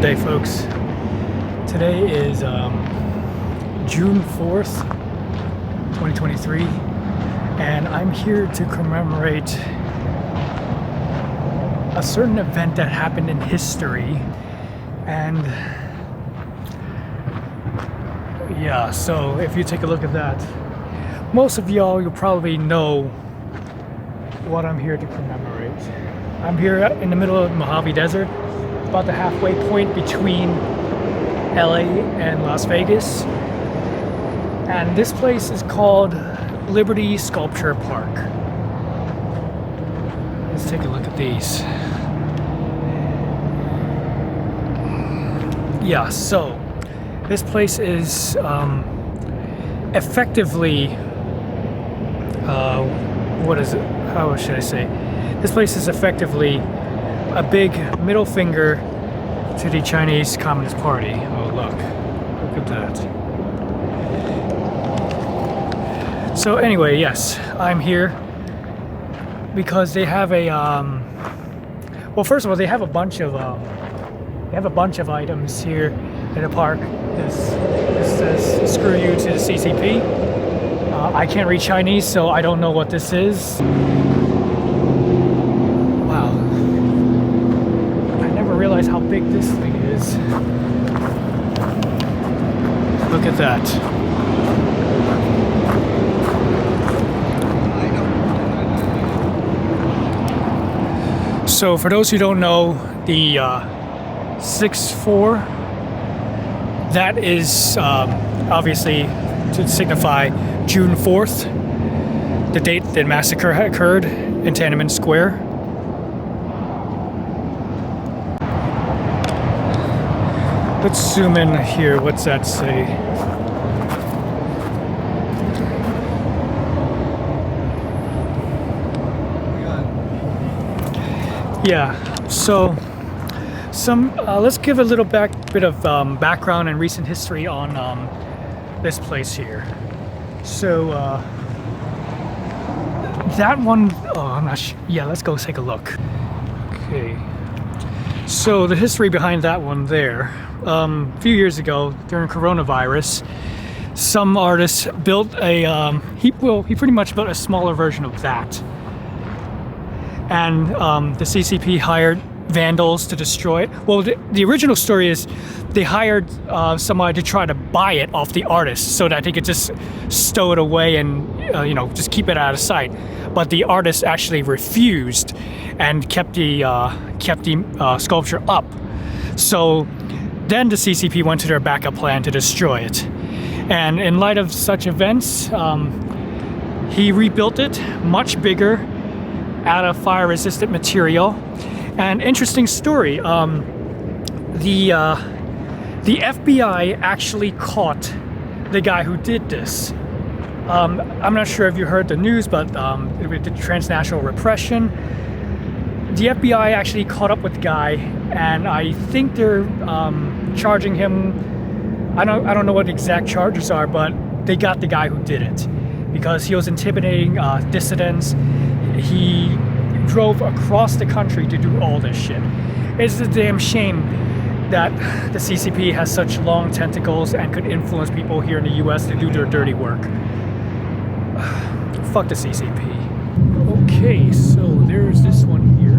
day, folks. Today is June 4th, 2023, and I'm here to commemorate a certain event that happened in history. And yeah, so if you take a look at that, most of you'll probably know what I'm here to commemorate. I'm here in the middle of the Mojave Desert, about the halfway point between LA and Las Vegas. And this place is called Liberty Sculpture Park. Let's take a look at these. Yeah, so this place is effectively, what is it? How should I say? This place is effectively a big middle finger to the Chinese Communist Party. Oh, look at that. So anyway, yes, I'm here because they have a, well, first of all, they have a bunch of items here in the park. This says "Screw you" to the CCP. I can't read Chinese, so I don't know what this is. Wow. I never realized how big this thing is. Look at that. So for those who don't know, the 6-4, that is obviously to signify June 4th, the date that massacre occurred in Tiananmen Square. Let's zoom in here. What's that say? Yeah, so let's give a little bit of background and recent history on this place here. So that one, I'm not sure. Yeah, let's go take a look. Okay, so the history behind that one there, a few years ago during coronavirus, some artist built a he pretty much built a smaller version of that, and the CCP hired vandals to destroy it. Well, the original story is they hired somebody to try to buy it off the artist so that they could just stow it away and just keep it out of sight. But the artist actually refused and kept the sculpture up. So then the CCP went to their backup plan to destroy it. And in light of such events, he rebuilt it much bigger out of fire-resistant material. And interesting story, the FBI actually caught the guy who did this. I'm not sure if you heard the news, but with the transnational repression, the FBI actually caught up with the guy, and I think they're charging him. I don't know what the exact charges are, but they got the guy who did it because he was intimidating dissidents. He drove across the country to do all this shit. It's a damn shame that the CCP has such long tentacles and could influence people here in the US to do their dirty work. Fuck the CCP. Okay, so there's this one here.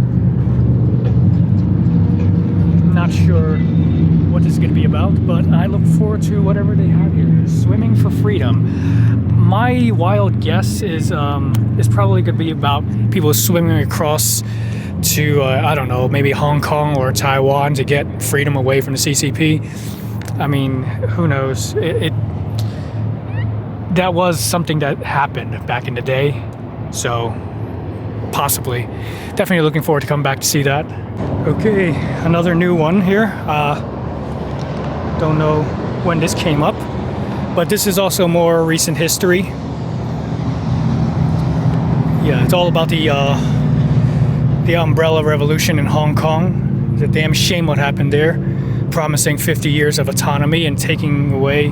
Not sure what this is going to be about, but I look forward to whatever they have here. Swimming for freedom. My wild guess is probably going to be about people swimming across to I don't know, maybe Hong Kong or Taiwan to get freedom away from the CCP. I mean, who knows? That was something that happened back in the day, so possibly. Definitely looking forward to coming back to see that. Okay, another new one here. Don't know when this came up, but this is also more recent history. Yeah, it's all about the Umbrella Revolution in Hong Kong. It's a damn shame what happened there, promising 50 years of autonomy and taking away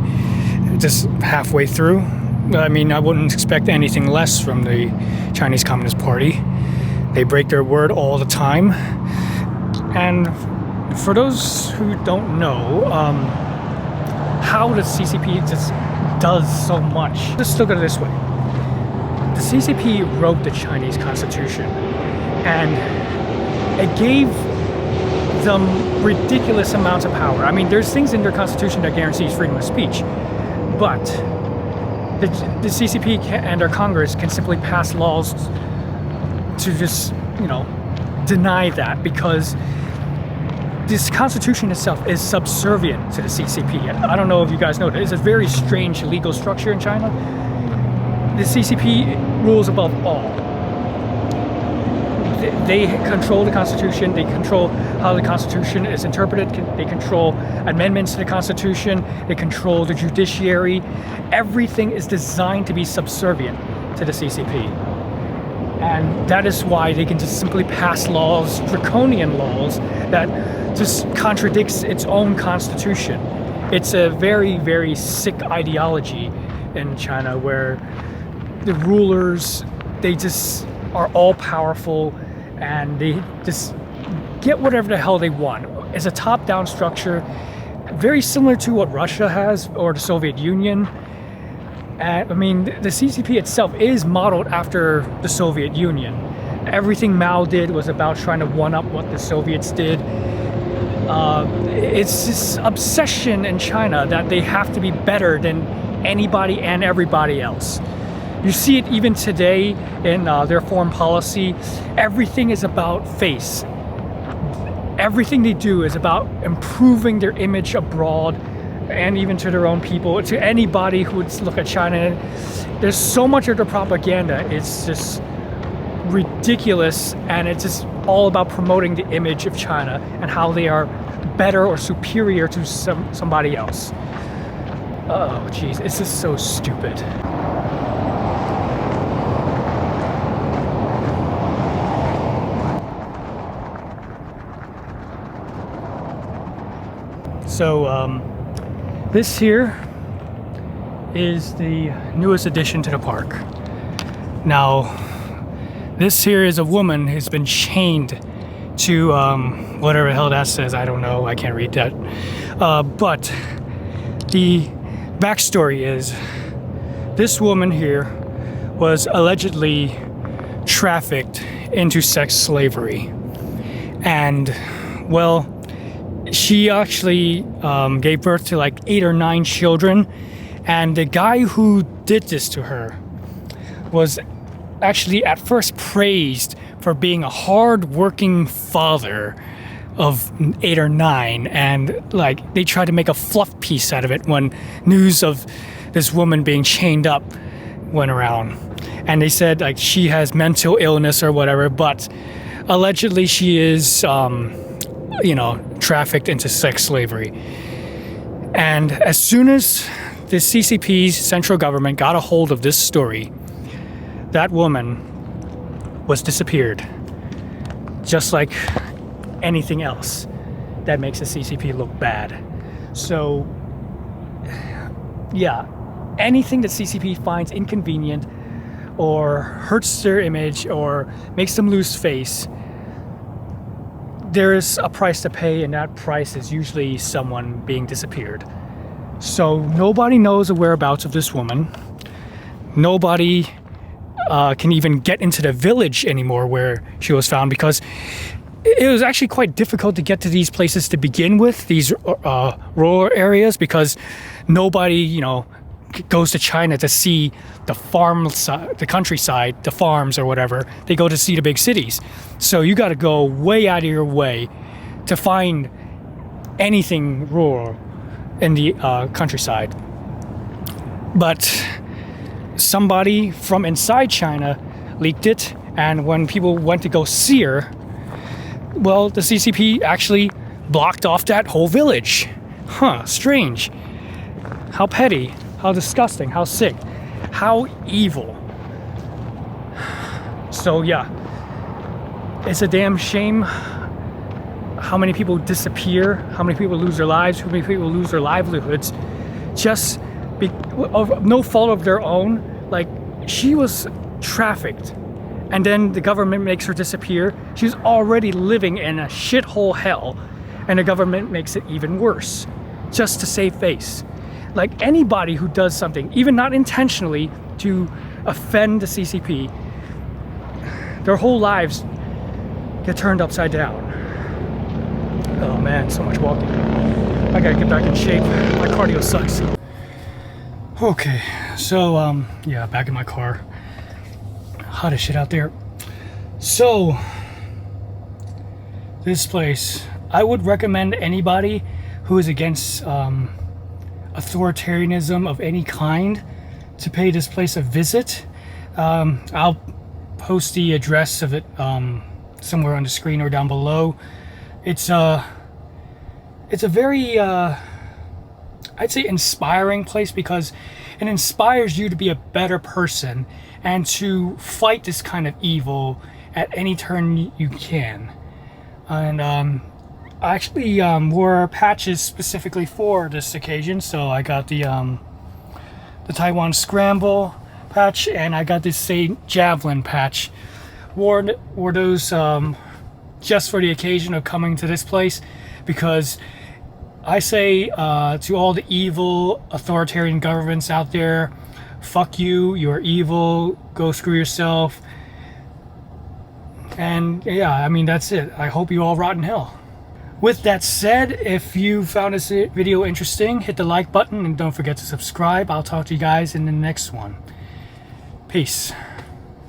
just halfway through. I mean, I wouldn't expect anything less from the Chinese Communist Party. They break their word all the time. And For those who don't know, how the CCP just does so much. Let's look at it this way. The CCP wrote the Chinese Constitution, and it gave them ridiculous amounts of power. I mean, there's things in their constitution that guarantees freedom of speech, but the CCP and our Congress can simply pass laws to just, deny that, because this constitution itself is subservient to the CCP. I don't know if you guys know, it's a very strange legal structure in China. The CCP rules above all. They control the Constitution, they control how the Constitution is interpreted, they control amendments to the Constitution, they control the judiciary. Everything is designed to be subservient to the CCP. And that is why they can just simply pass laws, draconian laws, that just contradicts its own constitution. It's a very, very sick ideology in China where the rulers, they just are all powerful and they just get whatever the hell they want. It's a top-down structure, very similar to what Russia has or the Soviet Union. I mean, the CCP itself is modeled after the Soviet Union. Everything Mao did was about trying to one-up what the Soviets did. It's this obsession in China that they have to be better than anybody and everybody else. You see it even today in their foreign policy. Everything is about face. Everything they do is about improving their image abroad and even to their own people, to anybody who would look at China. There's so much of their propaganda. It's just ridiculous, and it's just all about promoting the image of China and how they are better or superior to somebody else. Oh, geez, it's just so stupid. So, this here is the newest addition to the park. Now, this here is a woman who's been chained to whatever the hell that says. I don't know, I can't read that. But the backstory is this woman here was allegedly trafficked into sex slavery. And, well, she actually gave birth to like 8 or 9 children, and the guy who did this to her was actually at first praised for being a hard-working father of 8 or 9, and like they tried to make a fluff piece out of it when news of this woman being chained up went around, and they said like she has mental illness or whatever, but allegedly she is trafficked into sex slavery. And as soon as the CCP's central government got a hold of this story, that woman was disappeared. Just like anything else that makes the CCP look bad. So, yeah, anything that CCP finds inconvenient or hurts their image or makes them lose face, there is a price to pay, and that price is usually someone being disappeared. So nobody knows the whereabouts of this woman. Nobody can even get into the village anymore where she was found, because it was actually quite difficult to get to these places to begin with, these rural areas, because nobody, goes to China to see the the countryside, the farms or whatever. They go to see the big cities. So you got to go way out of your way to find anything rural in the countryside. But somebody from inside China leaked it, and when people went to go see her, well, the CCP actually blocked off that whole village. Huh, strange. How petty. How disgusting, how sick, how evil. So yeah, it's a damn shame how many people disappear, how many people lose their lives, how many people lose their livelihoods, just of no fault of their own. Like, she was trafficked, and then the government makes her disappear. She's already living in a shithole hell, and the government makes it even worse, just to save face. Like anybody who does something, even not intentionally, to offend the CCP, their whole lives get turned upside down. Oh man, so much walking. I gotta get back in shape. My cardio sucks. Okay, so yeah, back in my car. Hot as shit out there. So this place, I would recommend anybody who is against authoritarianism of any kind to pay this place a visit. I'll post the address of it somewhere on the screen or down below. It's a very I'd say inspiring place, because it inspires you to be a better person and to fight this kind of evil at any turn you can. And I actually wore patches specifically for this occasion. So I got the Taiwan Scramble patch, and I got this St. Javelin patch. Wore those just for the occasion of coming to this place, because I say to all the evil authoritarian governments out there, fuck you, you're evil, go screw yourself. And yeah, I mean, that's it. I hope you all rot in hell. With that said, if you found this video interesting, hit the like button and don't forget to subscribe. I'll talk to you guys in the next one. Peace.